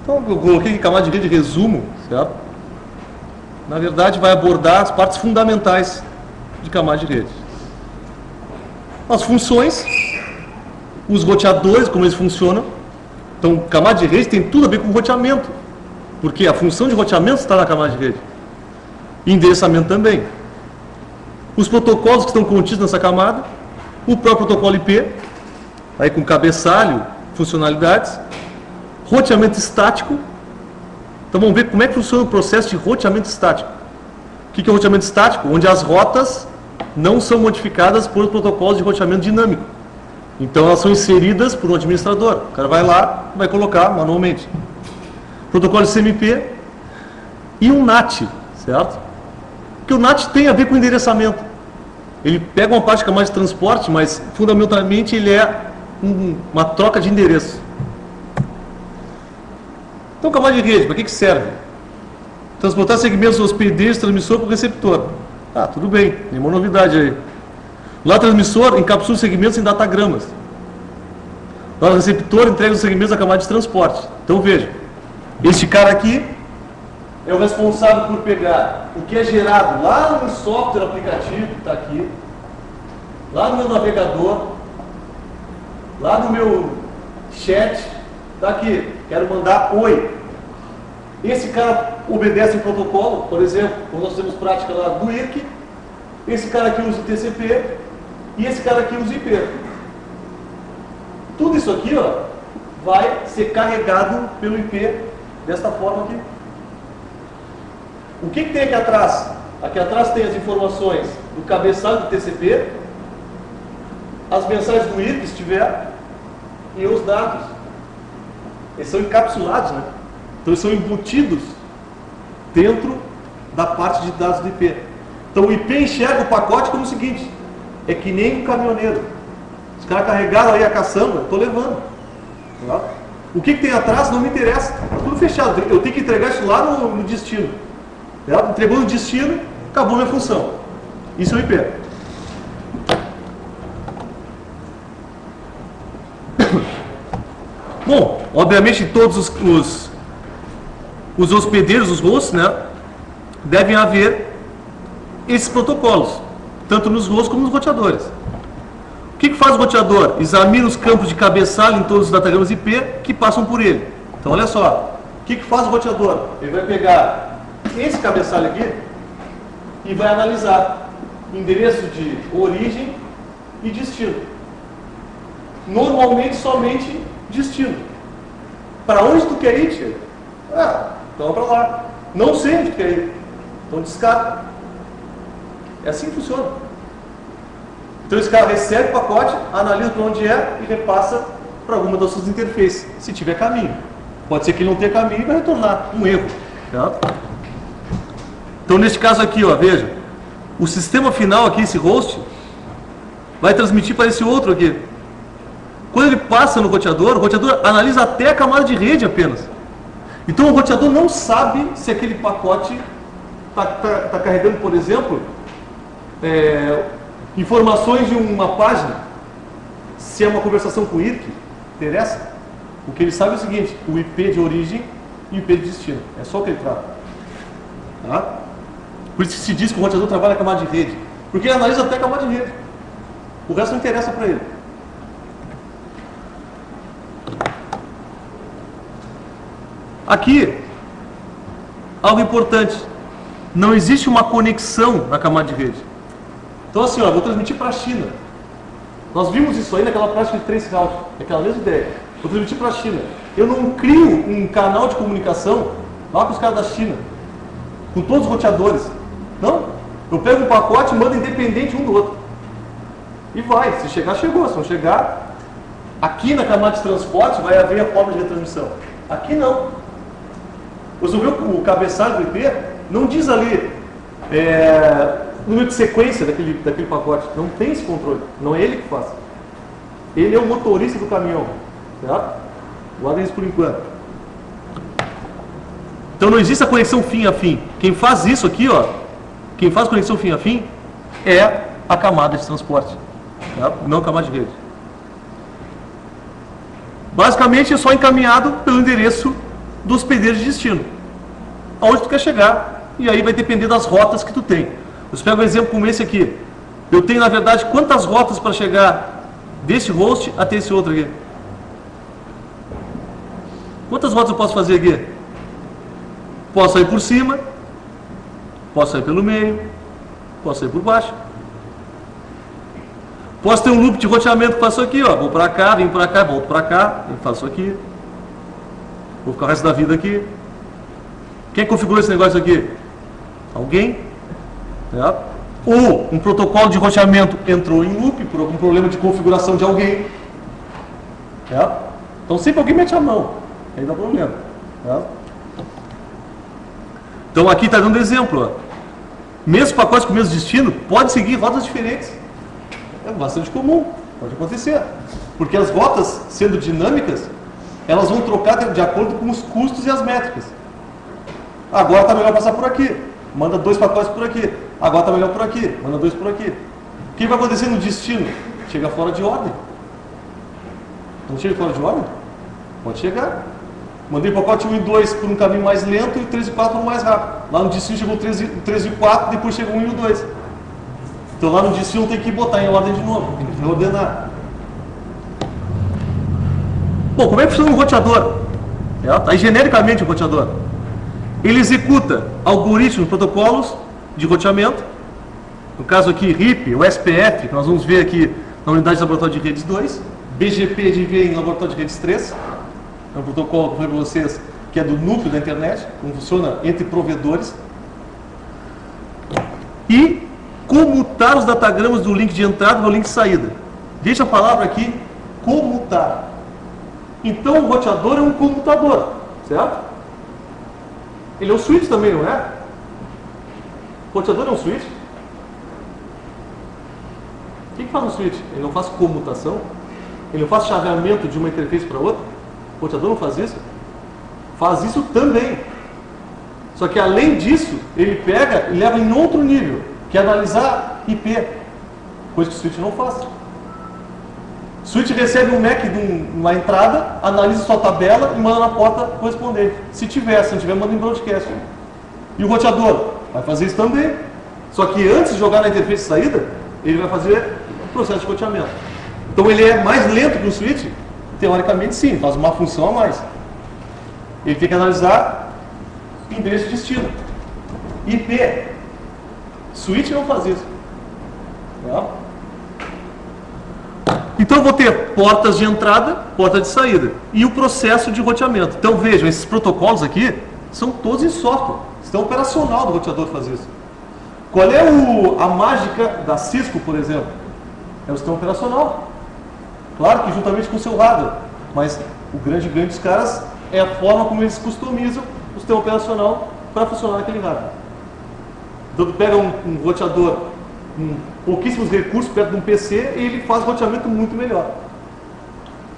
Então, eu coloquei aqui camada de rede resumo, certo? Na verdade, vai abordar as partes fundamentais de camada de rede. As funções, os roteadores, como eles funcionam. Então, camada de rede tem tudo a ver com roteamento, porque a função de roteamento está na camada de rede. E endereçamento também. Os protocolos que estão contidos nessa camada, o próprio protocolo IP, aí com cabeçalho, funcionalidades, roteamento estático. Então vamos ver como é que funciona o processo de roteamento estático. O que é o roteamento estático? Onde as rotas não são modificadas por protocolos de roteamento dinâmico. Então elas são inseridas por um administrador. O cara vai lá e vai colocar manualmente. Protocolo de CMP e um NAT, certo? Porque o NAT tem a ver com endereçamento. Ele pega uma parte de camada de transporte, mas fundamentalmente ele é uma troca de endereço. Então, camada de rede, para que serve? Transportar segmentos hospedeiros de transmissor para o receptor. Ah, tudo bem, nenhuma novidade aí. Lá, transmissor encapsula os segmentos em datagramas. Lá, o receptor entrega os segmentos da camada de transporte. Então, veja, este cara aqui é o responsável por pegar o que é gerado lá no software aplicativo, que está aqui, lá no meu navegador, lá no meu chat, está aqui, quero mandar oi. Esse cara obedece o protocolo, por exemplo, quando nós temos prática lá do IRC, esse cara aqui usa o TCP e esse cara aqui usa o IP. Tudo isso aqui, ó, vai ser carregado pelo IP desta forma aqui. O que tem aqui atrás? Aqui atrás tem as informações do cabeçalho do TCP, as mensagens do IRC, se tiver, e os dados. Eles são encapsulados, né? Então eles são embutidos dentro da parte de dados do IP. Então o IP enxerga o pacote como o seguinte: é que nem um caminhoneiro. Os caras carregaram aí a caçamba, eu estou levando. Tá? O que tem atrás não me interessa, está tudo fechado. Eu tenho que entregar isso lá no destino. Tá? Entregou no destino, acabou minha função. Isso é o IP. Bom, obviamente todos os hospedeiros, os hosts, né, devem haver esses protocolos, tanto nos hosts como nos roteadores. O que faz o roteador? Examina os campos de cabeçalho em todos os datagramas IP que passam por ele. Então olha só, o que faz o roteador? Ele vai pegar esse cabeçalho aqui e vai analisar endereço de origem e destino. Normalmente somente destino. Para onde tu quer ir, tio? Ah, então para lá. Não sei onde tu quer ir. Então descarta. É assim que funciona. Então esse cara recebe o pacote, analisa para onde é e repassa para alguma das suas interfaces, se tiver caminho. Pode ser que ele não tenha caminho e vai retornar um erro. Tá? Então neste caso aqui, ó, veja, o sistema final aqui, esse host, vai transmitir para esse outro aqui. Quando ele passa no roteador, o roteador analisa até a camada de rede apenas. Então o roteador não sabe se aquele pacote está carregando, por exemplo, informações de uma página, se é uma conversação com o IRC, interessa? O que ele sabe é o seguinte: o IP de origem e o IP de destino. É só o que ele trata. Tá? Por isso que se diz que o roteador trabalha na camada de rede, porque ele analisa até a camada de rede. O resto não interessa para ele. Aqui, algo importante: não existe uma conexão na camada de rede. Então assim, ó, eu vou transmitir para a China. Nós vimos isso aí naquela prática de trace route, aquela mesma ideia. Vou transmitir para a China. Eu não crio um canal de comunicação lá com os caras da China, com todos os roteadores. Não. Eu pego um pacote e mando independente um do outro. E vai. Se chegar, chegou. Se não chegar, aqui na camada de transporte vai haver a forma de retransmissão. Aqui não. Você viu o cabeçalho do IP? Não diz ali número de sequência daquele pacote. Não tem esse controle. Não é ele que faz. Ele é o motorista do caminhão. Certo? Guarda isso por enquanto. Então não existe a conexão fim a fim. Quem faz isso aqui, ó, quem faz conexão fim a fim é a camada de transporte. Certo? Não a camada de rede. Basicamente é só encaminhado pelo endereço do hospedeiro de destino. Aonde tu quer chegar, e aí vai depender das rotas que tu tem. Você pega um exemplo como esse aqui. Eu tenho, na verdade, quantas rotas para chegar desse host até esse outro aqui? Quantas rotas eu posso fazer aqui? Posso sair por cima, posso sair pelo meio, posso sair por baixo. Posso ter um loop de roteamento que faço aqui, ó. Vou para cá, venho para cá, volto para cá, e faço aqui. Vou ficar o resto da vida aqui. Quem configurou esse negócio aqui? Alguém? É. Ou um protocolo de roteamento entrou em loop por algum problema de configuração de alguém. É. Então sempre alguém mete a mão. Aí dá problema. É. Então aqui está dando exemplo. Ó. Mesmo pacote com o mesmo destino, pode seguir rotas diferentes. É bastante comum, pode acontecer. Porque as rotas, sendo dinâmicas, elas vão trocar de acordo com os custos e as métricas. Agora está melhor passar por aqui. Manda 2 pacotes por aqui. Agora está melhor por aqui. Manda 2 por aqui. O que vai acontecer no destino? Chega fora de ordem. Não chega fora de ordem? Pode chegar. Mandei pacote 1 e 2 por um caminho mais lento e 3 e 4 por um mais rápido. Lá no destino chegou 3 e 4, depois chegou 1 e 2. Então lá no destino tem que botar em ordem de novo. Tem que reordenar. Bom, como é que funciona um roteador? Aí genericamente o roteador. Ele executa algoritmos, protocolos de roteamento. No caso aqui, RIP, o SPF, que nós vamos ver aqui na unidade de laboratório de redes 2. BGP de ver em laboratório de redes 3. É um protocolo que eu falei para vocês que é do núcleo da internet, como funciona entre provedores. E comutar os datagramas do link de entrada no link de saída. Deixa a palavra aqui, comutar. Então o roteador é um comutador, certo? Ele é um switch também, não é? O roteador é um switch? O que faz um switch? Ele não faz comutação? Ele não faz chaveamento de uma interface para outra? O roteador não faz isso? Faz isso também. Só que além disso, ele pega e leva em outro nível, que é analisar IP, coisa que o switch não faz. O switch recebe um MAC de uma entrada, analisa sua tabela e manda na porta correspondente. Se tiver, se não tiver, manda em broadcast. E o roteador vai fazer isso também. Só que antes de jogar na interface de saída, ele vai fazer o processo de roteamento. Então ele é mais lento que o switch? Teoricamente sim, faz uma função a mais. Ele tem que analisar endereço de destino. IP. Switch não faz isso. Tá? Então eu vou ter portas de entrada, porta de saída. E o processo de roteamento. Então vejam, esses protocolos aqui são todos em software. Sistema operacional do roteador fazer isso. Qual é a mágica da Cisco, por exemplo? É o sistema operacional. Claro que juntamente com o seu hardware. Mas o grande dos caras é a forma como eles customizam o sistema operacional para funcionar naquele hardware. Então tu pega um roteador com pouquíssimos recursos perto de um PC e ele faz roteamento muito melhor.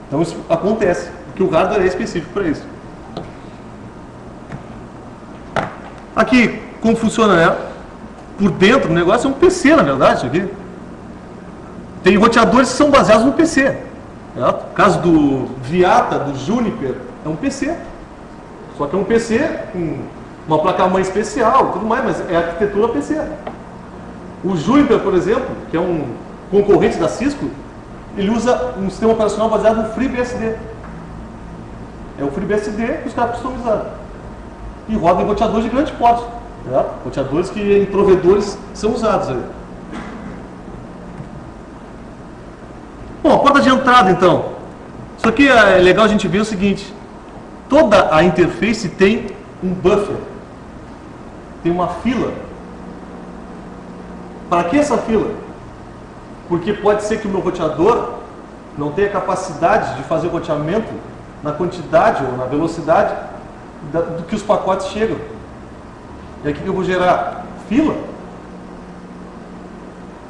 Então isso acontece, porque o hardware é específico para isso. Aqui, como funciona, né? Por dentro o negócio é um PC, na verdade, isso aqui. Tem roteadores que são baseados no PC. Certo? O caso do Viata, do Juniper, é um PC. Só que é um PC com uma placa-mãe especial e tudo mais, mas é arquitetura PC. O Juniper, por exemplo, que é um concorrente da Cisco, ele usa um sistema operacional baseado no FreeBSD. É o FreeBSD que os caras customizaram. E roda em roteadores de grande porte. Certo? Roteadores que em provedores são usados aí. Bom, a porta de entrada então. Isso aqui é legal a gente ver o seguinte. Toda a interface tem um buffer. Tem uma fila. Para que essa fila? Porque pode ser que o meu roteador não tenha capacidade de fazer o roteamento na quantidade ou na velocidade do que os pacotes chegam. E aqui que eu vou gerar fila.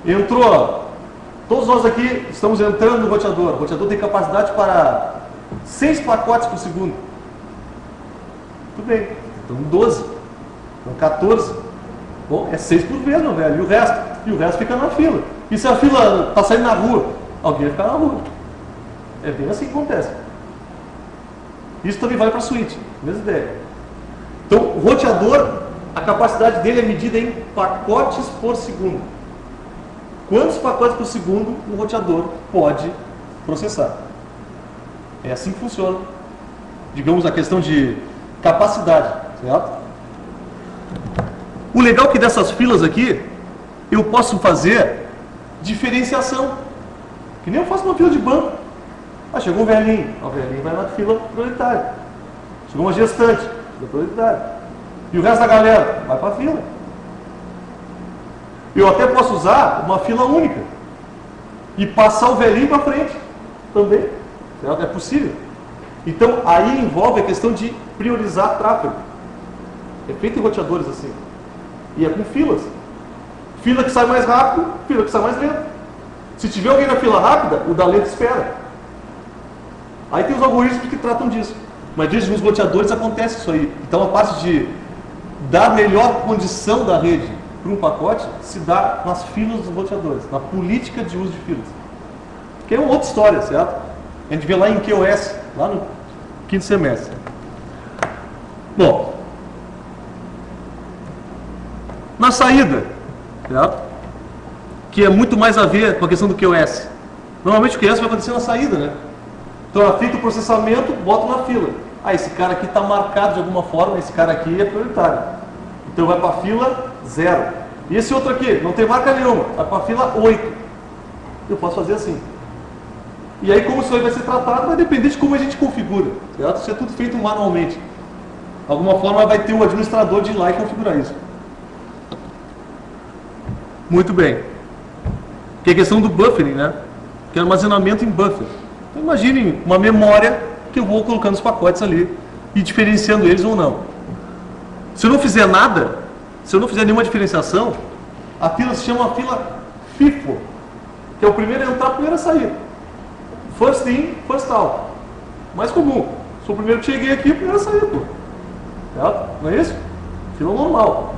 Entrou, todos nós aqui estamos entrando no roteador. O roteador tem capacidade para 6 pacotes por segundo. Tudo bem, então 12, então 14. Bom, é 6 por vez, meu velho, e o resto? E o resto fica na fila. E se a fila está saindo na rua, alguém vai ficar na rua. É bem assim que acontece. Isso também vale para switch, mesma ideia. Então, o roteador, a capacidade dele é medida em pacotes por segundo. Quantos pacotes por segundo um roteador pode processar? É assim que funciona, digamos, a questão de capacidade, certo? O legal é que dessas filas aqui, eu posso fazer diferenciação, que nem eu faço numa fila de banco. Ah, chegou um velhinho, o velhinho vai na fila prioritária. Chegou uma gestante, fila prioritária. E o resto da galera vai para a fila. Eu até posso usar uma fila única e passar o velhinho para frente também, certo? É possível. Então, aí envolve a questão de priorizar tráfego. É feito em roteadores assim. E é com filas. Fila que sai mais rápido, fila que sai mais lento. Se tiver alguém na fila rápida, o da lenta espera. Aí tem os algoritmos que tratam disso. Mas desde os roteadores acontece isso aí. Então a parte de dar melhor condição da rede para um pacote se dá nas filas dos roteadores, na política de uso de filas. Que é uma outra história, certo? A gente vê lá em QoS, lá no quinto semestre. Bom, na saída, certo? Que é muito mais a ver com a questão do QoS. Normalmente o QoS vai acontecer na saída, né? Então é feito o processamento, boto na fila. Ah, esse cara aqui está marcado de alguma forma, esse cara aqui é prioritário. Então vai para a fila 0. E esse outro aqui, não tem marca nenhuma, vai para a fila 8. Eu posso fazer assim. E aí como isso aí vai ser tratado, vai depender de como a gente configura, certo? Isso é tudo feito manualmente. De alguma forma vai ter o administrador de ir lá e configurar isso. Muito bem. Que é a questão do buffering, né? Que é armazenamento em buffer. Então imaginem uma memória que eu vou colocando os pacotes ali e diferenciando eles ou não. Se eu não fizer nada, se eu não fizer nenhuma diferenciação, a fila se chama fila FIFO, que é o primeiro a entrar, o primeiro a sair. First in, first out. Mais comum. Sou o primeiro que cheguei aqui, o primeiro a sair, pô. Certo? Não é isso? Fila normal.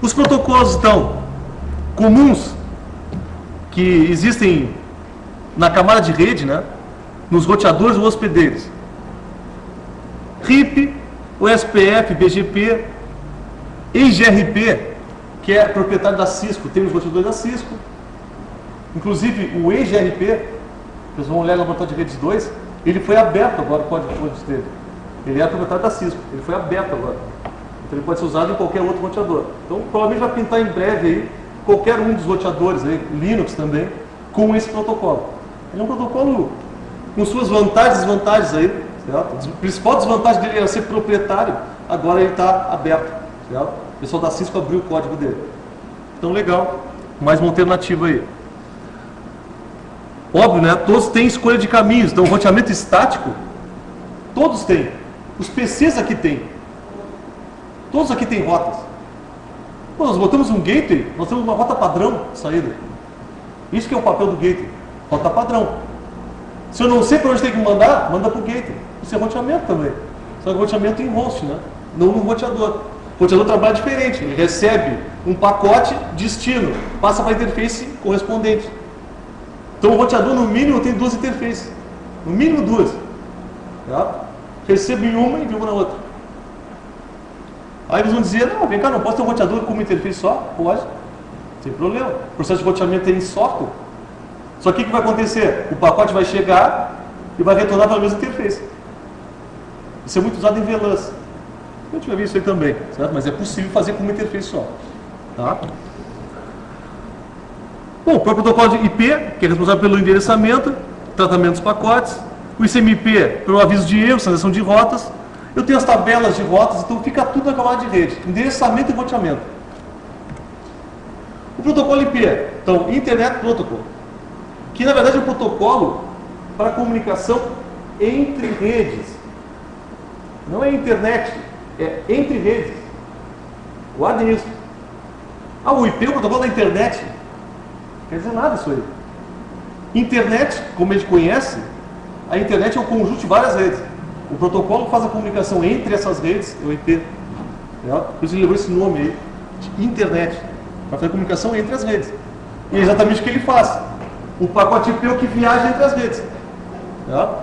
Os protocolos, então, comuns que existem na camada de rede, né, nos roteadores ou hospedeiros. RIP, OSPF, BGP, EIGRP, que é proprietário da Cisco, tem os roteadores da Cisco. Inclusive, o EIGRP, vocês vão olhar no laboratório de redes 2, ele foi aberto agora, o código-fonte dele. Ele é proprietário da Cisco, ele foi aberto agora. Então ele pode ser usado em qualquer outro roteador. Então provavelmente vai pintar em breve aí qualquer um dos roteadores, aí, Linux também, com esse protocolo. Ele é um protocolo com suas vantagens e desvantagens aí, certo? A principal desvantagem dele era ser proprietário, agora ele está aberto, certo? O pessoal da Cisco abriu o código dele. Então legal, mais uma alternativa aí. Óbvio, né? Todos têm escolha de caminhos, então o roteamento estático, todos têm. Os PCs aqui têm. Todos aqui têm rotas. Pô, nós botamos um gateway, nós temos uma rota padrão de saída. Isso que é o papel do gateway, rota padrão. Se eu não sei para onde tem que mandar, manda para o gateway. Isso é roteamento também. Só que roteamento em host, né? Não no roteador. O roteador trabalha diferente, ele recebe um pacote destino, passa para a interface correspondente. Então o roteador no mínimo tem 2 interfaces. No mínimo 2. Tá? Recebe em uma e envia na outra. Aí eles vão dizer, não, vem cá, não posso ter um roteador com uma interface só? Pode, sem problema. O processo de roteamento é em software. Só que o que vai acontecer? O pacote vai chegar e vai retornar para a mesma interface. Isso é muito usado em VLANs. Eu tinha visto isso aí também, certo? Mas é possível fazer com uma interface só. Tá? Bom, o protocolo de IP, que é responsável pelo endereçamento, tratamento dos pacotes. O ICMP, pelo aviso de erro, sinalização de rotas. Eu tenho as tabelas de rotas, então fica tudo na camada de rede. Endereçamento e roteamento. O protocolo IP, então, Internet Protocol, que na verdade é um protocolo para comunicação entre redes. Não é internet, é entre redes. Guardem isso. Ah, o IP é o protocolo da internet. Não quer dizer nada isso aí. Internet, como a gente conhece, a internet é um conjunto de várias redes. O protocolo faz a comunicação entre essas redes, é o IP. Por isso ele levou esse nome aí, de internet, para fazer a comunicação entre as redes. E é exatamente o que ele faz. O pacote IP é o que viaja entre as redes. Tá?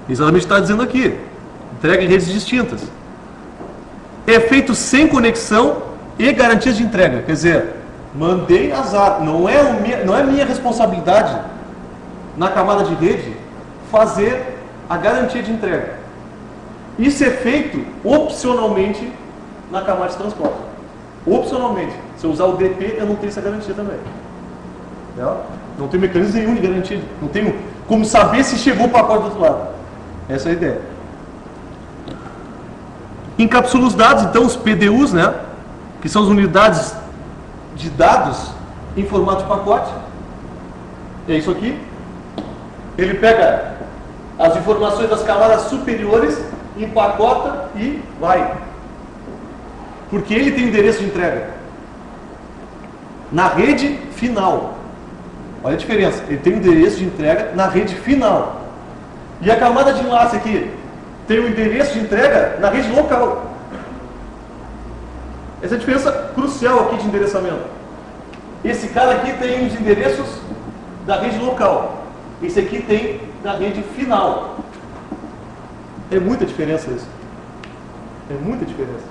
Exatamente está dizendo aqui. Entrega em redes distintas. É feito sem conexão e garantias de entrega. Quer dizer, mandei azar. Não é minha responsabilidade na camada de rede fazer a garantia de entrega. Isso é feito opcionalmente na camada de transporte. Opcionalmente. Se eu usar o DP, eu não tenho essa garantia também. Não tem mecanismo nenhum de garantia. Não tenho como saber se chegou o pacote do outro lado. Essa é a ideia. Encapsula os dados, então, os PDUs, né? Que são as unidades de dados em formato de pacote. É isso aqui. Ele pega as informações das camadas superiores, empacota e vai. Porque ele tem endereço de entrega na rede final. Olha a diferença. Ele tem endereço de entrega na rede final. E a camada de enlace aqui tem o endereço de entrega na rede local. Essa é a diferença crucial aqui de endereçamento. Esse cara aqui tem os endereços da rede local. Esse aqui tem da rede final. É muita diferença isso. É muita diferença.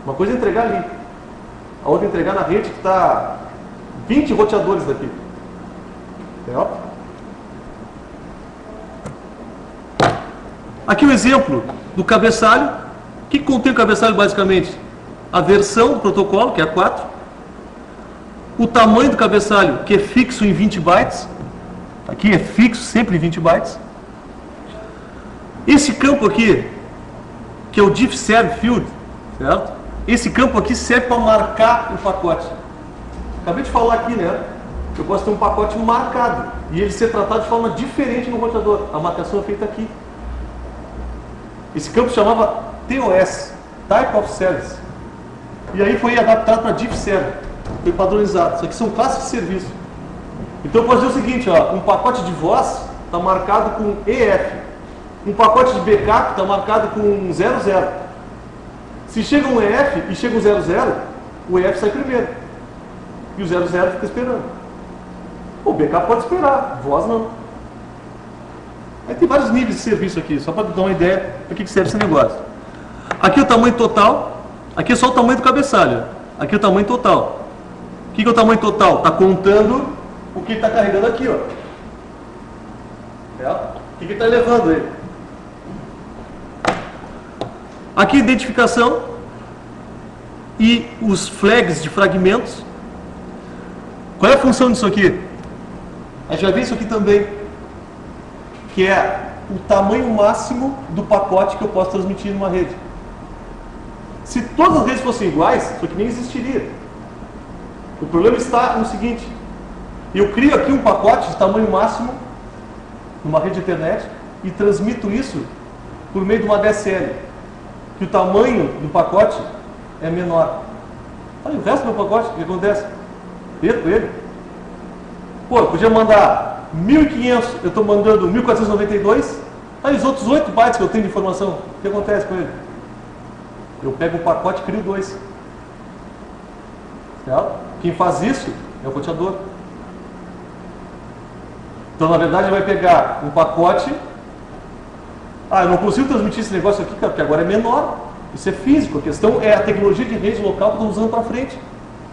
Uma coisa é entregar ali. A outra é entregar na rede que está 20 roteadores daqui. Certo? Aqui o exemplo do cabeçalho. O que contém o cabeçalho basicamente? A versão do protocolo, que é a 4. O tamanho do cabeçalho, que é fixo em 20 bytes. Aqui é fixo sempre em 20 bytes. Esse campo aqui, que é o diff serve field, certo? Esse campo aqui serve para marcar o pacote. Acabei de falar aqui, né? Eu posso ter um pacote marcado e ele ser tratado de forma diferente no roteador. A marcação é feita aqui. Esse campo se chamava TOS, Type of Service. E aí foi adaptado para diff serve. Foi padronizado. Isso aqui são classes de serviço. Então eu posso dizer o seguinte, ó, um pacote de voz está marcado com EF. Um pacote de backup está marcado com 00. Se chega um EF e chega um 00, o EF sai primeiro. E o 00 fica esperando. O backup pode esperar, voz não. Aí tem vários níveis de serviço aqui, só para dar uma ideia para que serve esse negócio. Aqui é o tamanho total, aqui é só o tamanho do cabeçalho. Aqui é o tamanho total. O que é o tamanho total? Está contando o que está carregando aqui, ó. É? O que está levando ele? Aqui identificação e os flags de fragmentos. Qual é a função disso aqui? A gente vai ver isso aqui também, que é o tamanho máximo do pacote que eu posso transmitir numa rede. Se todas as redes fossem iguais, isso aqui nem existiria. O problema está no seguinte: eu crio aqui um pacote de tamanho máximo numa rede de internet e transmito isso por meio de uma DSL, que o tamanho do pacote é menor. Olha, o resto do meu pacote, o que acontece? Perco ele. Pô, eu podia mandar 1.500, eu estou mandando 1.492, aí os outros 8 bytes que eu tenho de informação, o que acontece com ele? Eu pego o pacote e crio 2. Certo? Quem faz isso é o roteador. Então, na verdade, ele vai pegar um pacote. Ah, eu não consigo transmitir esse negócio aqui, cara, porque agora é menor. Isso é físico. A questão é a tecnologia de rede local que eu estou usando para frente.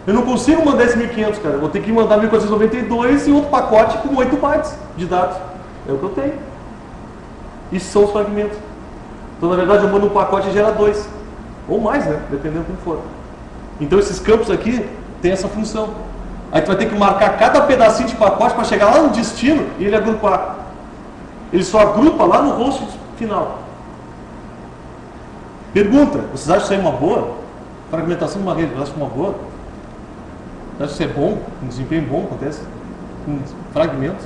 Eu não consigo mandar esse 1.500, cara. Eu vou ter que mandar 1.492 e outro pacote com 8 bytes de dados. É o que eu tenho. Isso são os fragmentos. Então, na verdade, eu mando um pacote e gera 2. Ou mais, né? Dependendo como for. Então, esses campos aqui têm essa função. Aí tu vai ter que marcar cada pedacinho de pacote para chegar lá no destino e ele agrupar. Ele só agrupa lá no host final. Pergunta: vocês acham isso aí uma boa? Fragmentação de uma rede, vocês acham uma boa? Vocês acham que isso é bom? Um desempenho bom acontece? Com fragmentos?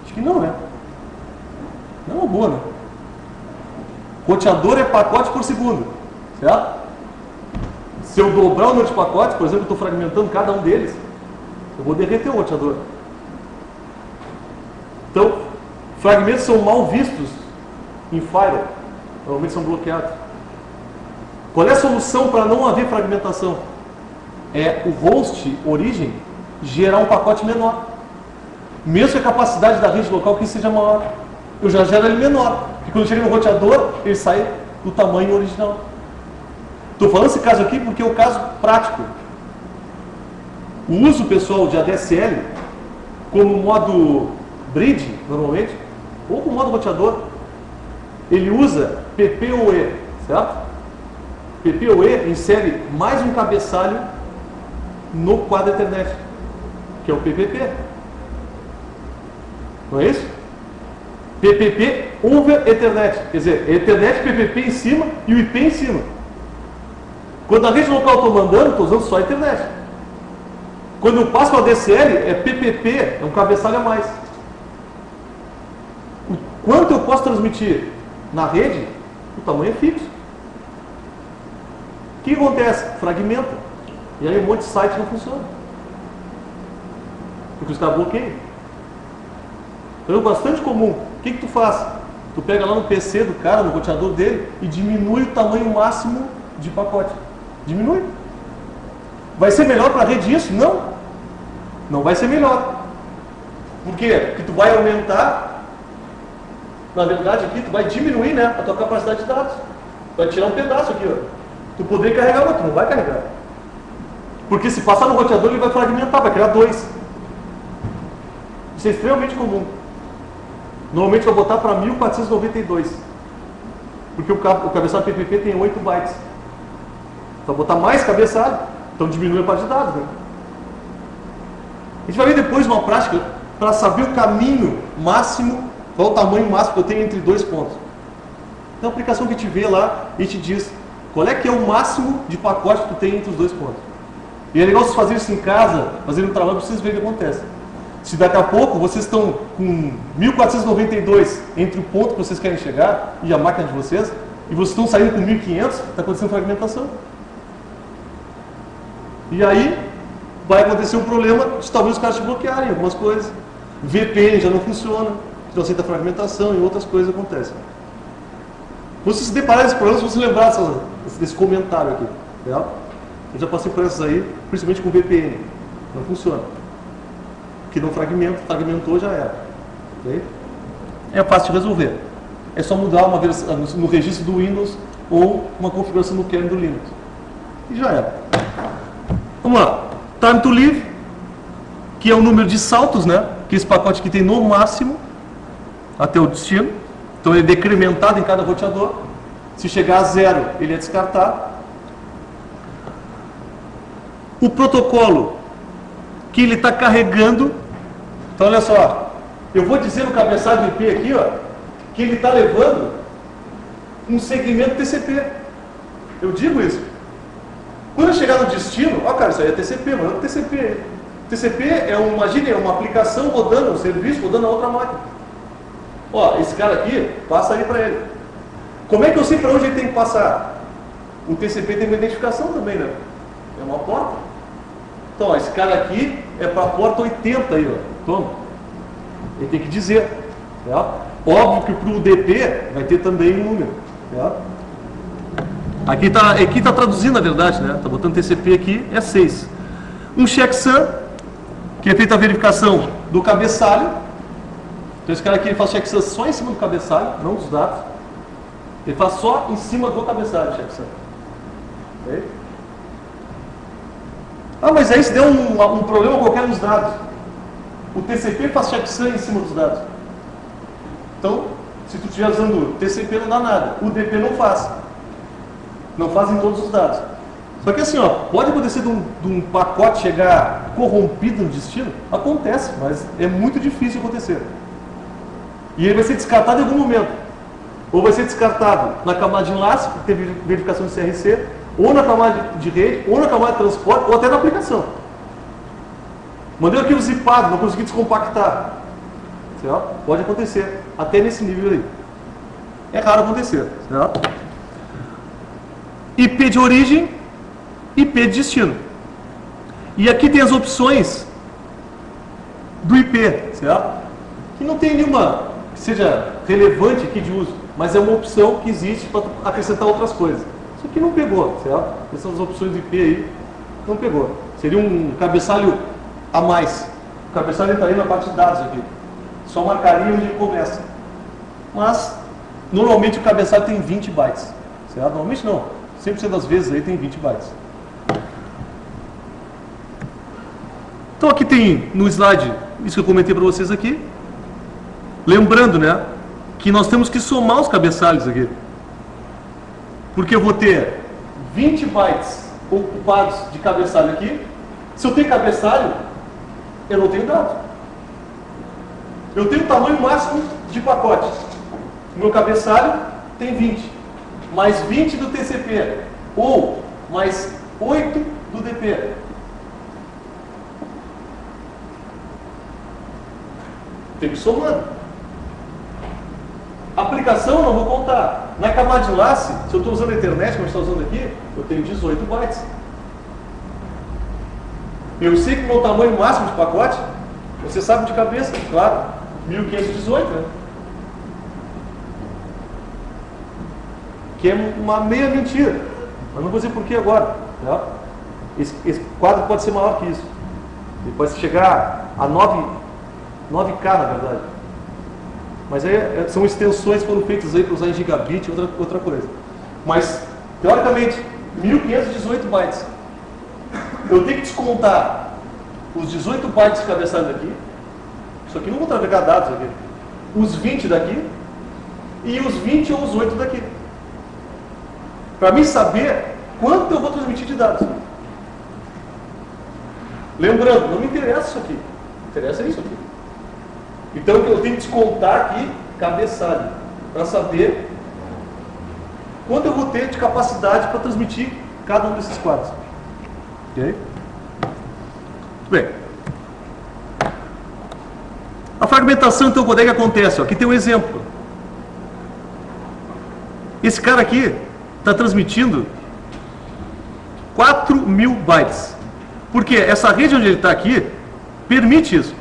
Acho que não, né? Não é uma boa, né? Roteador é pacote por segundo, certo? Se eu dobrar o número de pacotes, por exemplo, eu estou fragmentando cada um deles, eu vou derreter o roteador. Então, fragmentos são mal vistos em firewall, normalmente são bloqueados. Qual é a solução para não haver fragmentação? É o host origem gerar um pacote menor. Mesmo que a capacidade da rede local que seja maior, eu já gero ele menor. Porque quando chega no roteador, ele sai do tamanho original. Estou falando esse caso aqui porque é o caso prático. O uso pessoal de ADSL como modo bridge, normalmente, ou como modo roteador, ele usa PPoE, certo? PPoE insere mais um cabeçalho no quadro Ethernet, que é o PPP. Não é isso? PPP over Ethernet, quer dizer, Ethernet, PPP em cima e o IP em cima. Quando a rede local estou mandando, estou usando só a Ethernet. Quando eu passo para a DSL, é PPP, é um cabeçalho a mais. O quanto eu posso transmitir na rede, o tamanho é fixo. O que acontece? Fragmenta. E aí um monte de site não funciona. Porque os caras bloqueiam. Então é bastante comum. O que tu faz? Tu pega lá no PC do cara, no roteador dele, e diminui o tamanho máximo de pacote. Diminui. Vai ser melhor para a rede isso? Não. Não vai ser melhor. Por quê? Porque tu vai aumentar, na verdade aqui, tu vai diminuir, né, a tua capacidade de dados. Tu vai tirar um pedaço aqui, ó. Tu poderia carregar outro, não vai carregar. Porque se passar no roteador, ele vai fragmentar, vai criar dois. Isso é extremamente comum. Normalmente vai botar para 1492. Porque o cabeçalho PPP tem 8 bytes. Vai botar mais cabeçalho, então diminui a parte de dados, né? A gente vai ver depois uma prática para saber o caminho máximo, qual o tamanho máximo que eu tenho entre dois pontos. Então a aplicação que a gente vê lá, a gente diz qual é que é o máximo de pacote que tu tem entre os dois pontos. E é legal vocês fazerem isso em casa, fazerem um trabalho para vocês verem o que acontece. Se daqui a pouco vocês estão com 1492 entre o ponto que vocês querem chegar e a máquina de vocês, e vocês estão saindo com 1500, está acontecendo fragmentação. E aí vai acontecer um problema de talvez os caras te bloquearem algumas coisas. VPN já não funciona, não aceita fragmentação e outras coisas acontecem. Vocês se depararem com esses problemas, vocês lembrar desse comentário aqui. Tá? Eu já passei por essas aí, principalmente com VPN. Não funciona. Que não fragmenta, fragmentou já era. Okay? É fácil de resolver. É só mudar uma versão no registro do Windows ou uma configuração no kernel do Linux. E já era. Vamos lá. Time to live, que é o número de saltos, né? Que esse pacote aqui tem no máximo até o destino. Então ele é decrementado em cada roteador. Se chegar a 0, ele é descartado. O protocolo que ele está carregando. Então olha só, eu vou dizer no cabeçalho do IP aqui, ó, que ele está levando um segmento TCP. Eu digo isso. Quando eu chegar no destino, ó cara, isso aí é TCP, mas não é TCP. TCP é uma aplicação rodando, um serviço rodando na outra máquina. Ó, esse cara aqui, passa aí para ele. Como é que eu sei para onde ele tem que passar? O TCP tem uma identificação também, né? É uma porta. Então, ó, esse cara aqui é para a porta 80 aí, ó. Toma. Ele tem que dizer. Tá? Óbvio que para o DP vai ter também um número. Tá? Aqui está traduzindo, na verdade, né? Está botando TCP aqui, é 6. Um checksum, que é feita a verificação do cabeçalho. Então esse cara aqui ele faz checksum só em cima do cabeçalho, não dos dados. Ele faz só em cima do cabeçalho checksum. Okay? Ah, mas aí se der um problema qualquer nos dados. O TCP faz checksum em cima dos dados. Então, se tu estiver usando TCP não dá nada. O DP não faz. Não faz em todos os dados. Só que assim, ó, pode acontecer de um pacote chegar corrompido no destino? Acontece, mas é muito difícil acontecer. E ele vai ser descartado em algum momento. Ou vai ser descartado na camada de enlace, que tem verificação de CRC, ou na camada de rede, ou na camada de transporte, ou até na aplicação. Mandei um arquivo zipado, não consegui descompactar. Certo? Pode acontecer, até nesse nível aí. É raro acontecer. Certo? IP de origem, IP de destino. E aqui tem as opções do IP, certo? Que não tem nenhuma que seja relevante aqui de uso, mas é uma opção que existe para acrescentar outras coisas. Isso aqui não pegou, certo? Essas opções do IP aí não pegou. Seria um cabeçalho a mais. O cabeçalho está aí na parte de dados aqui. Só marcaria onde ele começa. Mas, normalmente o cabeçalho tem 20 bytes. Certo? Normalmente não. 100% das vezes aí tem 20 bytes. Então aqui tem no slide, isso que eu comentei para vocês aqui. Lembrando, né, que nós temos que somar os cabeçalhos aqui. Porque eu vou ter 20 bytes ocupados de cabeçalho aqui. Se eu tenho cabeçalho, eu não tenho dado. Eu tenho o tamanho máximo de pacote. O meu cabeçalho tem 20. Mais 20 do TCP. Ou mais 8 do DP. Tem que ir somando. Aplicação eu não vou contar. Na camada de enlace, se eu estou usando a internet, como a gente está usando aqui, eu tenho 18 bytes. Eu sei que o meu tamanho máximo de pacote, você sabe de cabeça, claro, 1518, né? Que é uma meia mentira. Mas não vou dizer por que agora. Tá? Esse quadro pode ser maior que isso. Ele pode chegar a 9K, na verdade. Mas aí são extensões que foram feitas aí para usar em gigabit, outra coisa. Mas, teoricamente, 1518 bytes. Eu tenho que descontar os 18 bytes de cabeçalho daqui. Isso aqui não vou navegar dados aqui. Os 20 daqui. E os 20 ou os 8 daqui. Para mim saber quanto eu vou transmitir de dados. Lembrando, não me interessa isso aqui. Me interessa isso aqui. Então eu tenho que descontar aqui cabeçalho. Para saber quanto eu vou ter de capacidade para transmitir cada um desses quadros. Ok? Muito bem. A fragmentação, então, quando é que acontece? Ó, aqui tem um exemplo. Esse cara aqui está transmitindo 4.000 bytes. Porque essa rede onde ele está aqui permite isso.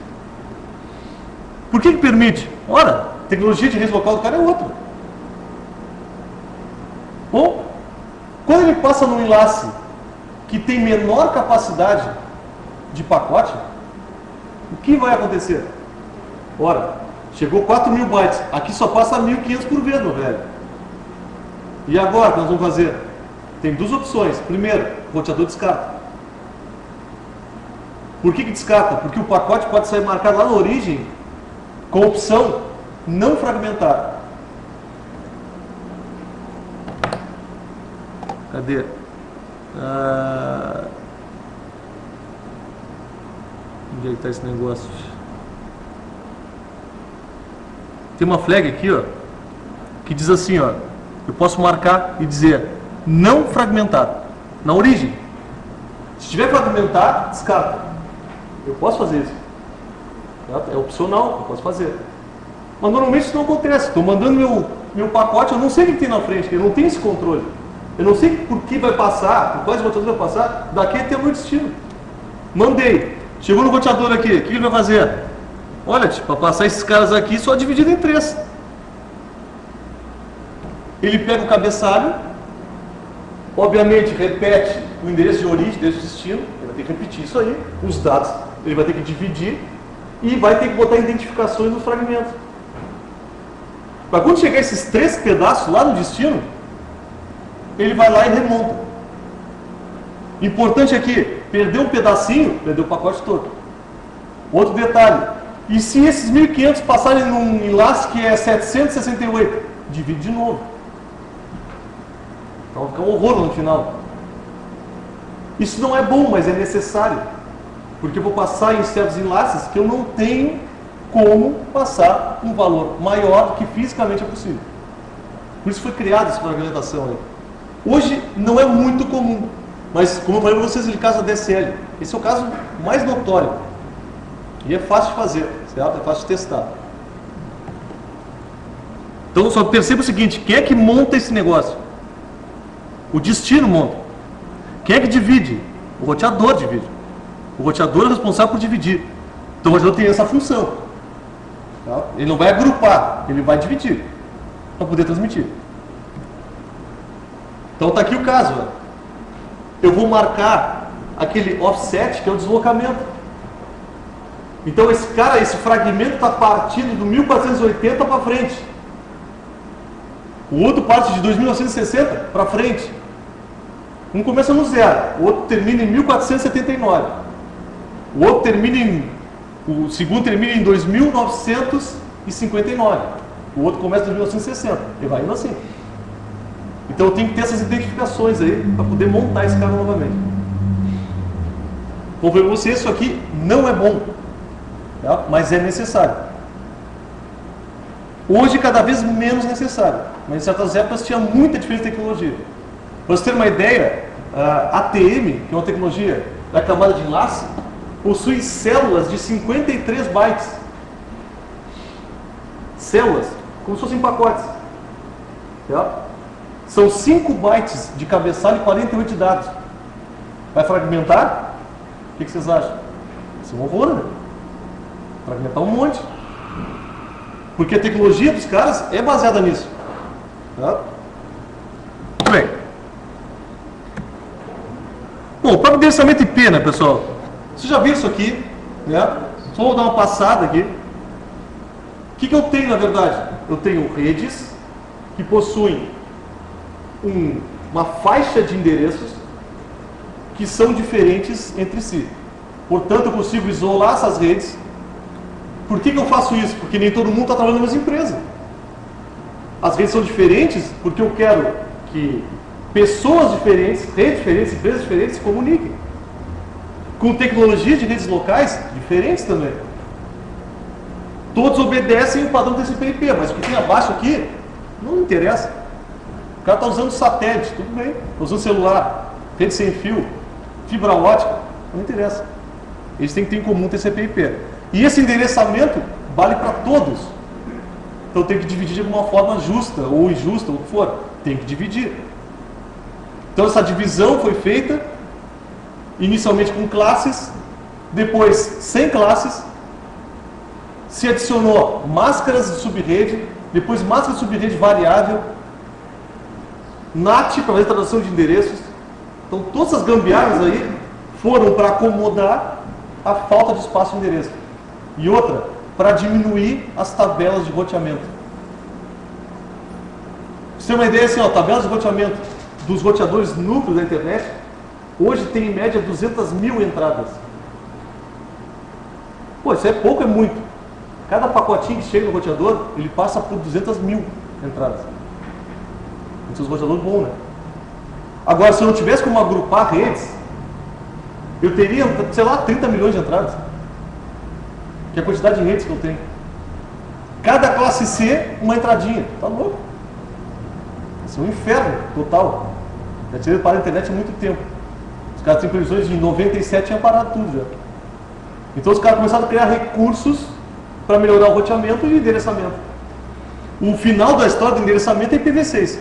Por que permite? Ora, a tecnologia de rede local do cara é outra. Bom, quando ele passa num enlace que tem menor capacidade de pacote, o que vai acontecer? Ora, chegou 4.000 bytes, aqui só passa 1.500 por vez, meu velho. E agora, o que nós vamos fazer? Tem duas opções. Primeiro, o roteador descarta. Por que descarta? Porque o pacote pode sair marcado lá na origem com a opção não fragmentar. Cadê? Onde é que está esse negócio? Tem uma flag aqui, ó, que diz assim, ó, eu posso marcar e dizer não fragmentar na origem. Se tiver fragmentar, descarta. Eu posso fazer isso. É opcional, eu posso fazer. Mas normalmente isso não acontece. Estou mandando meu pacote, eu não sei o que tem na frente, eu não tenho esse controle. Eu não sei por que vai passar, por quais roteadores vai passar, daqui até o meu destino. Mandei. Chegou no roteador aqui, o que ele vai fazer? Olha, para passar esses caras aqui, só dividido em 3. Ele pega o cabeçalho, obviamente repete o endereço de origem, endereço de destino, ele vai ter que repetir isso aí, os dados, ele vai ter que dividir e vai ter que botar identificações nos fragmentos. Para quando chegar esses 3 pedaços lá no destino, ele vai lá e remonta. Importante aqui, perdeu um pedacinho, perdeu o pacote todo. Outro detalhe, e se esses 1.500 passarem num enlace que é 768, divide de novo. Então vai ficar um horror no final. Isso não é bom, mas é necessário. Porque eu vou passar em certos enlaces que eu não tenho como passar um valor maior do que fisicamente é possível. Por isso foi criada essa fragmentação aí. Hoje não é muito comum, mas como eu falei para vocês, ele caso DSL. Esse é o caso mais notório. E é fácil de fazer, certo? É fácil de testar. Então só perceba o seguinte, quem é que monta esse negócio? O destino monta. Quem é que divide? O roteador divide. O roteador é responsável por dividir. Então o roteador tem essa função. Tá? Ele não vai agrupar, ele vai dividir para poder transmitir. Então está aqui o caso. Ó. Eu vou marcar aquele offset que é o deslocamento. Então esse fragmento está partindo do 1480 para frente. O outro parte de 2960 para frente. Um começa no zero, o outro termina em 1479. O segundo termina em 2959. O outro começa em 1960. E vai indo assim. Então eu tenho que ter essas identificações aí para poder montar esse carro novamente. Vou ver você, isso aqui não é bom, tá? Mas é necessário. Hoje cada vez menos necessário, mas em certas épocas tinha muita diferença de tecnologia. Para você ter uma ideia, a ATM, que é uma tecnologia da camada de enlace, possui células de 53 bytes. Células, como se fossem pacotes. Tá? São 5 bytes de cabeçalho e 48 de dados. Vai fragmentar? O que vocês acham? Isso é um horror, né? Fragmentar um monte. Porque a tecnologia dos caras é baseada nisso. Tá? Muito bem. Bom, o próprio endereçamento IP, né, pessoal? Vocês já viram isso aqui? Né? Só vou dar uma passada aqui. O que eu tenho, na verdade? Eu tenho redes que possuem uma faixa de endereços que são diferentes entre si. Portanto, eu consigo isolar essas redes. Por que eu faço isso? Porque nem todo mundo está trabalhando na mesma empresa. As redes são diferentes porque eu quero que pessoas diferentes, redes diferentes, empresas diferentes se comuniquem. Com tecnologias de redes locais diferentes também. Todos obedecem o padrão TCP/IP, mas o que tem abaixo aqui não interessa. O cara está usando satélite, tudo bem. Está usando celular, rede sem fio, fibra ótica, não interessa. Eles têm que ter em comum TCP/IP. E esse endereçamento vale para todos. Então tem que dividir de alguma forma justa ou injusta, ou o que for. Tem que dividir. Então essa divisão foi feita inicialmente com classes, depois sem classes, se adicionou máscaras de subrede, depois máscara de subrede variável, NAT para fazer tradução de endereços. Então todas essas gambiarras aí foram para acomodar a falta de espaço de endereço. E outra, para diminuir as tabelas de roteamento. Pra você ter uma ideia assim, ó, tabelas de roteamento dos roteadores núcleos da internet, hoje tem em média 200 mil entradas. Pô, isso é pouco, é muito. Cada pacotinho que chega no roteador, ele passa por 200 mil entradas. Esses roteadores bons, né? Agora, se eu não tivesse como agrupar redes, eu teria, sei lá, 30 milhões de entradas. Que é a quantidade de redes que eu tenho. Cada classe C, uma entradinha. Tá louco? Isso é um inferno total. Já tirei para a internet há muito tempo. Os caras têm previsões de 97 tinha parado tudo já. Então os caras começaram a criar recursos para melhorar o roteamento e o endereçamento. O final da história do endereçamento é IPv6.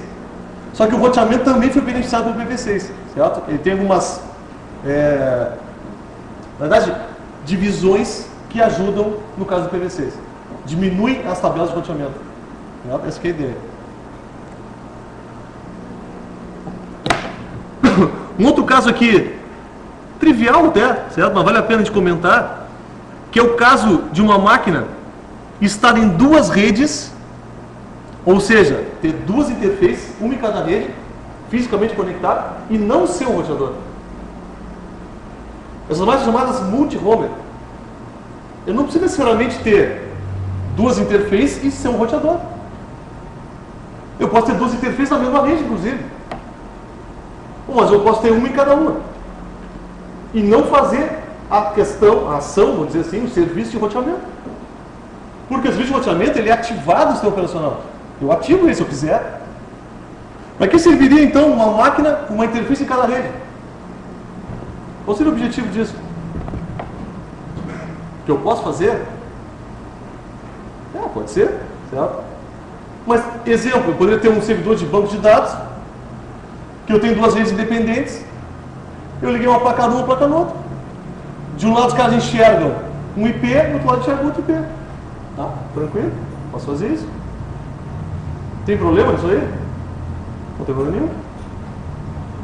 Só que o roteamento também foi beneficiado pelo IPv6, certo? Ele tem algumas, na verdade, divisões que ajudam no caso do IPv6. Diminui as tabelas de roteamento. Certo? Essa que é a ideia. Um outro caso aqui, trivial até, certo? Mas vale a pena de comentar, que é o caso de uma máquina estar em duas redes, ou seja, ter duas interfaces, uma em cada rede, fisicamente conectada, e não ser um roteador. Essas máquinas são chamadas multi-homer. Eu não preciso necessariamente ter duas interfaces e ser um roteador. Eu posso ter duas interfaces na mesma rede, inclusive. Mas eu posso ter uma em cada uma. E não fazer a ação, vamos dizer assim, o serviço de roteamento. Porque o serviço de roteamento ele é ativado no sistema operacional. Eu ativo ele se eu quiser. Para que serviria então uma máquina com uma interface em cada rede? Qual seria o objetivo disso? Que eu posso fazer? Pode ser, certo? Mas, exemplo, eu poderia ter um servidor de banco de dados, que eu tenho duas redes independentes, eu liguei uma placa numa, uma placa no outro. De um lado os caras enxergam um IP, do outro lado enxergam outro IP. Tá? Tranquilo? Posso fazer isso? Tem problema nisso aí? Não tem problema nenhum.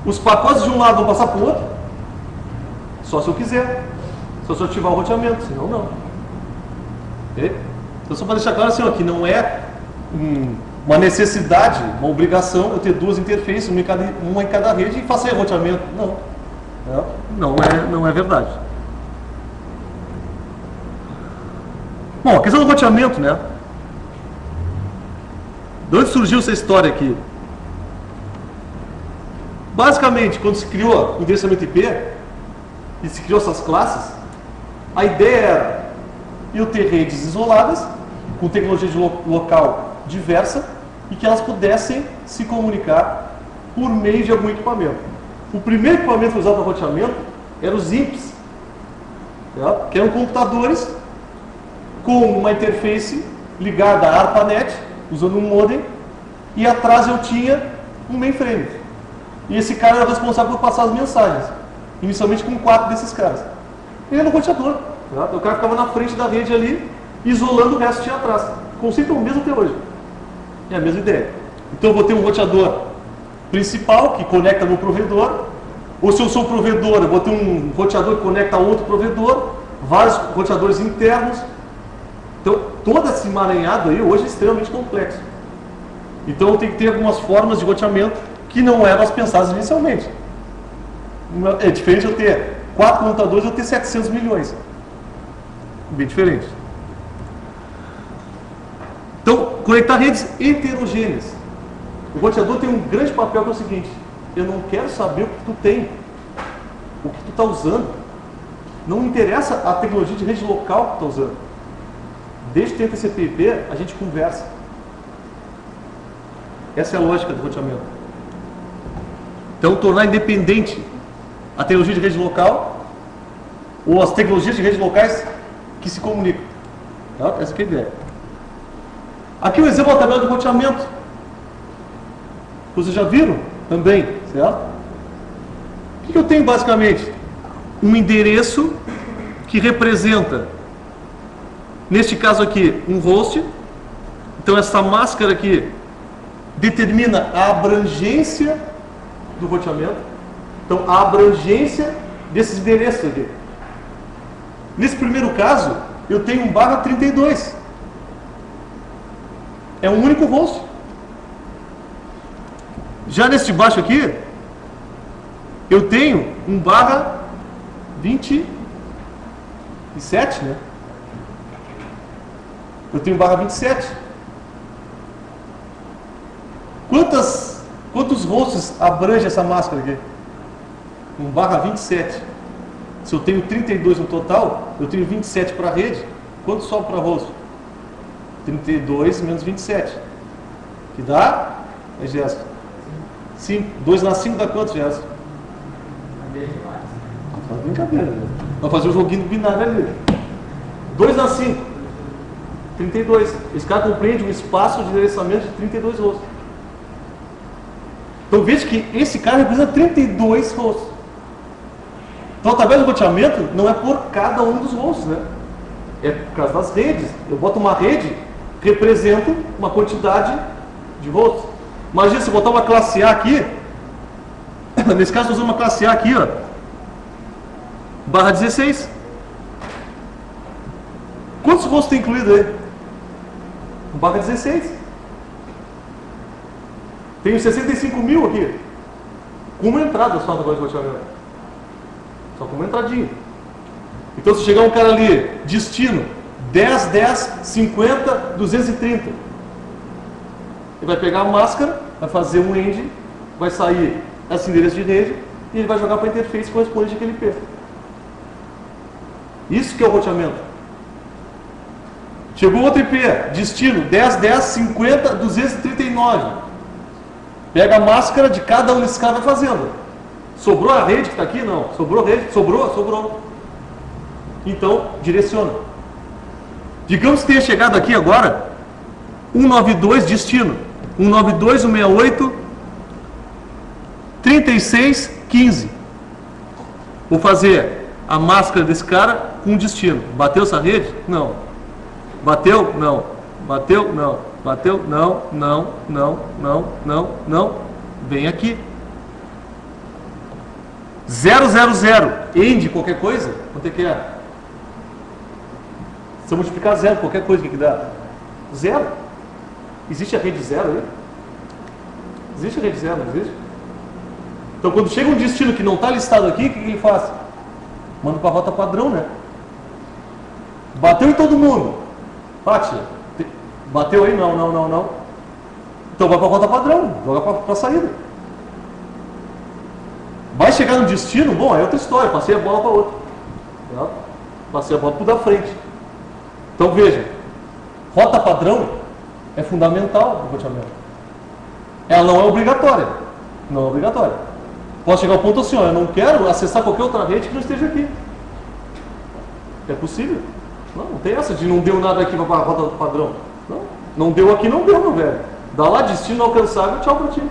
Os pacotes de um lado vão passar para o outro? Só se eu quiser. Só se eu ativar o roteamento, senão não. Então, só para deixar claro assim, ó, que não é uma necessidade, uma obrigação eu ter duas interfaces, uma em cada rede e fazer roteamento. Não é verdade. Bom, a questão do roteamento, né? De onde surgiu essa história aqui? Basicamente, quando se criou o endereçamento IP e se criou essas classes, a ideia era eu ter redes isoladas, com tecnologia de local diversa, e que elas pudessem se comunicar por meio de algum equipamento. O primeiro equipamento usado para roteamento eram os IMPs, que eram computadores com uma interface ligada à ARPANET, usando um modem, e atrás eu tinha um mainframe. E esse cara era responsável por passar as mensagens, inicialmente com 4 desses caras. Ele era um roteador. O cara ficava na frente da rede ali, isolando o resto que tinha atrás. O conceito é o mesmo até hoje. É a mesma ideia. Então eu vou ter um roteador principal que conecta no provedor, ou se eu sou provedor, eu vou ter um roteador que conecta a outro provedor, vários roteadores internos. Então todo esse emaranhado aí hoje é extremamente complexo. Então eu tenho que ter algumas formas de roteamento que não eram as pensadas inicialmente. É diferente eu ter 4 computadores e eu ter 700 milhões. Bem diferente. Então, conectar redes heterogêneas. O roteador tem um grande papel que é o seguinte: eu não quero saber o que tu tem, o que tu está usando. Não me interessa a tecnologia de rede local que tu está usando. Desde que tenha TCP/IP, a gente conversa. Essa é a lógica do roteamento. Então, tornar independente a tecnologia de rede local ou as tecnologias de redes locais que se comunicam. Tá? Essa é a ideia. Aqui o exemplo da tabela de roteamento. Vocês já viram também, certo? O que eu tenho basicamente? Um endereço que representa, neste caso aqui, um host. Então essa máscara aqui determina a abrangência do roteamento. Então a abrangência desses endereços aqui. Nesse primeiro caso, eu tenho um /32. É um único host. Já nesse de baixo aqui, eu tenho um /27, né? Eu tenho /27. Quantos hosts abrange essa máscara aqui? Um /27. Se eu tenho 32 no total, eu tenho 27 para a rede. Quanto sobra para host? 32 menos 27. Que dá? É Jéssica. 5. 2 na 5 dá quanto, Jéssica? Faz brincadeira, né? Vamos fazer um joguinho binário ali. 2 na 5. 32. Esse cara compreende um espaço de endereçamento de 32 hosts. Então veja que esse cara representa 32 hosts. Então a tabela de roteamento não é por cada um dos hosts, né? É por causa das redes. Eu boto uma rede, representa uma quantidade de hosts. Imagina se eu botar uma classe A aqui, nesse caso estou usando uma classe A aqui, ó, /16. Quantos hosts tem incluído aí? Um /16. Tenho 65 mil aqui. Com uma entrada só na tabela de roteamento. Só com uma entradinha. Então se chegar um cara ali, destino 10, 10, 50, 230. Ele vai pegar a máscara, vai fazer um end, vai sair esse endereço de rede e ele vai jogar para a interface correspondente àquele IP. Isso que é o roteamento. Chegou outro IP, destino 10, 10, 50, 239. Pega a máscara de cada um desses caras e vai fazendo. Sobrou a rede que está aqui? Não. Sobrou a rede? Sobrou. Então, direciona. Digamos que tenha chegado aqui agora 192 destino. 192, 168, 36, 15. Vou fazer a máscara desse cara com destino. Bateu essa rede? Não. Bateu? Não. Bateu? Não. Bateu? Não. Vem aqui. 000. End qualquer coisa? Quanto é que é? Se eu multiplicar 0, qualquer coisa, o que dá? Zero. Existe a rede zero aí? Existe a rede zero, não existe? Então, quando chega um destino que não está listado aqui, o que ele faz? Manda para a rota padrão, né? Bateu em todo mundo. Bate. Bateu aí? Não. Então vai para a rota padrão, joga para a saída. Vai chegar no destino, bom, é outra história, passei a bola para outra. Tá? Passei a bola para o da frente. Então veja, rota padrão é fundamental no roteamento. Ela não é obrigatória. Não é obrigatória. Posso chegar ao ponto assim, ó, eu não quero acessar qualquer outra rede que não esteja aqui. É possível? Não tem essa de não deu nada aqui para a rota padrão. Não deu aqui, não deu, meu velho. Dá lá destino alcançável, tchau para ti.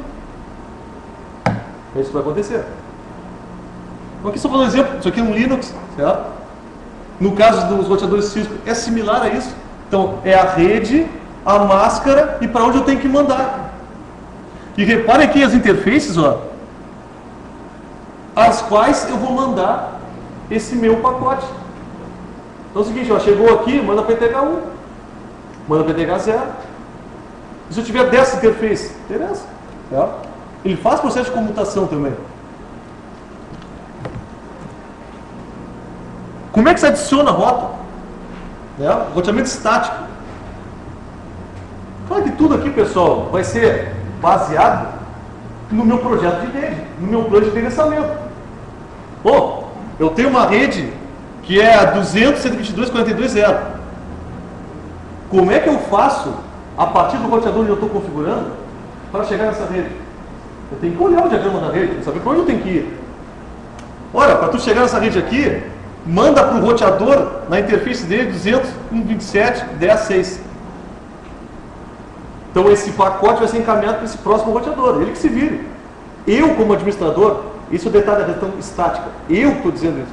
É isso que vai acontecer. Então aqui só para um exemplo, isso aqui é um Linux, certo? No caso dos roteadores Cisco, é similar a isso. Então, é a rede, a máscara e para onde eu tenho que mandar. E reparem aqui as interfaces, ó, as quais eu vou mandar esse meu pacote. Então é o seguinte, ó, chegou aqui, manda PTH1, manda PTH0. E se eu tiver 10 interfaces, interessa. Certo? Ele faz processo de comutação também. Como é que se adiciona a rota? Roteamento estático. Claro que tudo aqui, pessoal, vai ser baseado no meu projeto de rede, no meu plano de endereçamento. Bom, eu tenho uma rede que é a 200.122.42.0. Como é que eu faço, a partir do roteador onde eu estou configurando, para chegar nessa rede? Eu tenho que olhar o diagrama da rede, saber para onde eu tenho que ir. Olha, para tu chegar nessa rede aqui, manda para o roteador, na interface dele, 200.127.10.6. Então esse pacote vai ser encaminhado para esse próximo roteador, ele que se vire. Eu, como administrador, isso é o detalhe da questão estática, eu estou dizendo isso.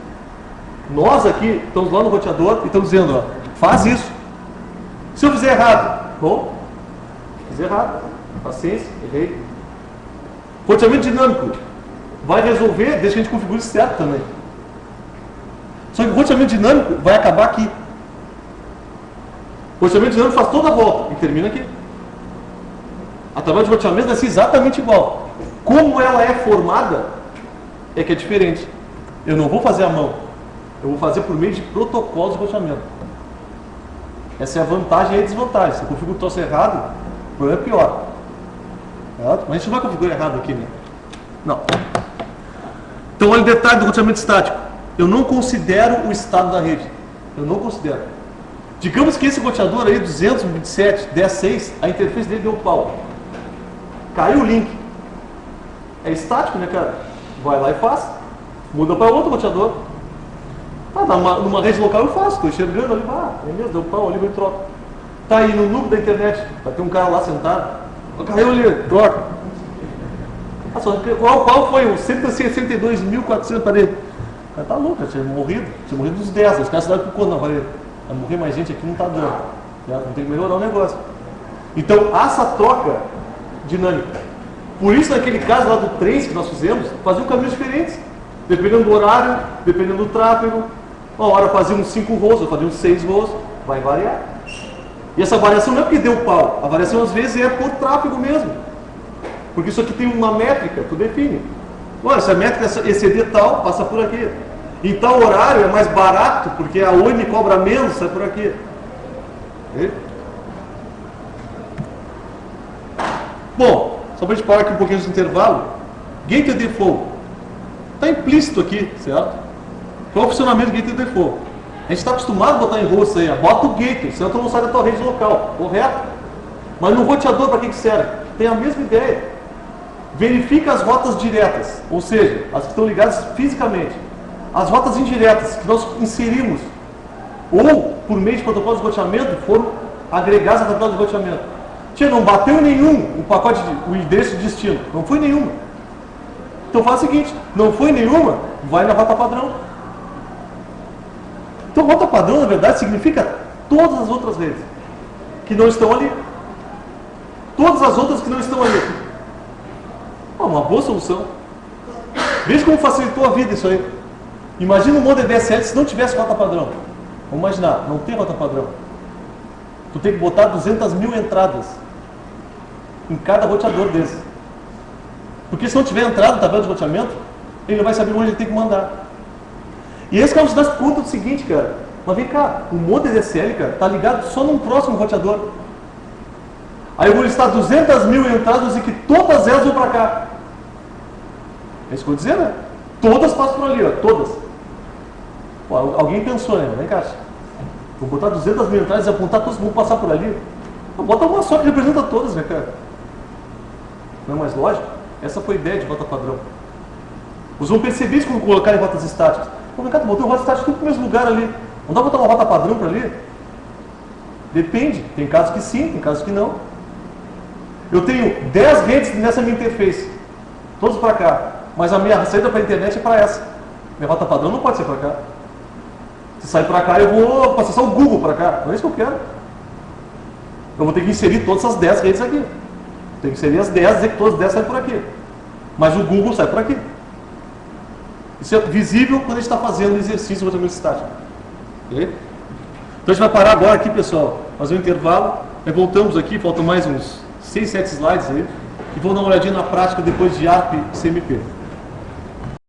Nós aqui estamos lá no roteador e estamos dizendo, ó, faz isso. Se eu fizer errado, bom, fiz errado, paciência, errei. Roteamento dinâmico vai resolver desde que a gente configure certo também. Só que o roteamento dinâmico vai acabar aqui. O roteamento dinâmico faz toda a volta e termina aqui. A tabela de roteamento vai ser exatamente igual. Como ela é formada, é que é diferente. Eu não vou fazer à mão. Eu vou fazer por meio de protocolos de roteamento. Essa é a vantagem e a desvantagem. Se eu configuro o troço errado, o problema é pior. Mas a gente não vai configurar errado aqui, né? Não. Então, olha o detalhe do roteamento estático. Eu não considero o estado da rede. Eu não considero. Digamos que esse roteador aí, 227.10.6, a interface dele deu pau. Caiu o link. É estático, né, cara? Vai lá e faz. Muda para outro roteador. Ah, numa rede local eu faço, estou enxergando ali, é mesmo, deu pau ali, eu troco. Tá aí no núcleo da internet, vai ter um cara lá sentado. Caiu ali, troca. Qual foi o 162.400 para ele? O cara tá louco, tinha morrido dos 10, os caras se deram por conta, não, vai morrer mais gente aqui, não tá dando. Não tem que melhorar o negócio. Então, essa troca dinâmica. Por isso, naquele caso lá do Trace que nós fizemos, faziam caminhos diferentes. Dependendo do horário, dependendo do tráfego. Uma hora fazíamos 5 rows, outra fazíamos 6 rows. Vai variar. E essa variação não é porque deu pau. A variação às vezes é por tráfego mesmo. Porque isso aqui tem uma métrica, tu define. Olha, se a métrica exceder tal, passa por aqui. Em tal horário é mais barato, porque a Oi me cobra menos, sai por aqui. E? Bom, só para a gente parar aqui um pouquinho nesse intervalo. Gateway Default. Está implícito aqui, certo? Qual é o funcionamento do Gateway Default? A gente está acostumado a botar em host aí, bota o gateway, senão tu não sai da tua rede local, correto? Mas no roteador, para que serve? Tem a mesma ideia. Verifica as rotas diretas, ou seja, as que estão ligadas fisicamente. As rotas indiretas que nós inserimos, ou por meio de protocolos de roteamento, foram agregadas à tabela de roteamento. Tia, não bateu nenhum o pacote, o endereço de destino, não foi nenhuma. Então faz o seguinte, não foi nenhuma, vai na rota padrão. Então rota padrão, na verdade, significa todas as outras redes que não estão ali. Todas as outras que não estão ali. Uma boa solução. Veja como facilitou a vida isso aí. Imagina um modem DSL se não tivesse rota padrão. Vamos imaginar, não tem rota padrão. Tu tem que botar 200 mil entradas em cada roteador desse. Porque se não tiver entrada na tabela de roteamento, ele não vai saber onde ele tem que mandar. E esse cara se dá conta do seguinte, cara. Mas vem cá, o Model DSL, cara, tá ligado só num próximo roteador. Aí eu vou listar 200 mil entradas e que todas elas vão para cá. É isso que eu vou dizer, né? Todas passam por ali, ó, todas. Pô, alguém pensou, né? Vem cá. Vou botar 200 mil entradas e apontar todas vão passar por ali. Então, bota uma só que representa todas, né, cara? Não é mais lógico? Essa foi a ideia de rota padrão. Os vão perceber isso quando colocarem rotas estáticas. Pô, vem cá, tu botou rota estática tudo no mesmo lugar ali. Não dá pra botar uma rota padrão para ali? Depende. Tem casos que sim, tem casos que não. Eu tenho 10 redes nessa minha interface. Todos para cá. Mas a minha saída para a internet é para essa. Minha rota padrão não pode ser para cá. Se sair para cá, eu vou acessar o Google para cá. Não é isso que eu quero. Eu vou ter que inserir todas essas 10 redes aqui. Tem que inserir as 10 e dizer que todas as 10 saem por aqui. Mas o Google sai por aqui. Isso é visível quando a gente está fazendo exercício de roteamento estático. Okay? Então a gente vai parar agora aqui, pessoal. Fazer um intervalo. Aí voltamos aqui, faltam mais uns 6, 7 slides aí. E vamos dar uma olhadinha na prática depois de ARP e CMP.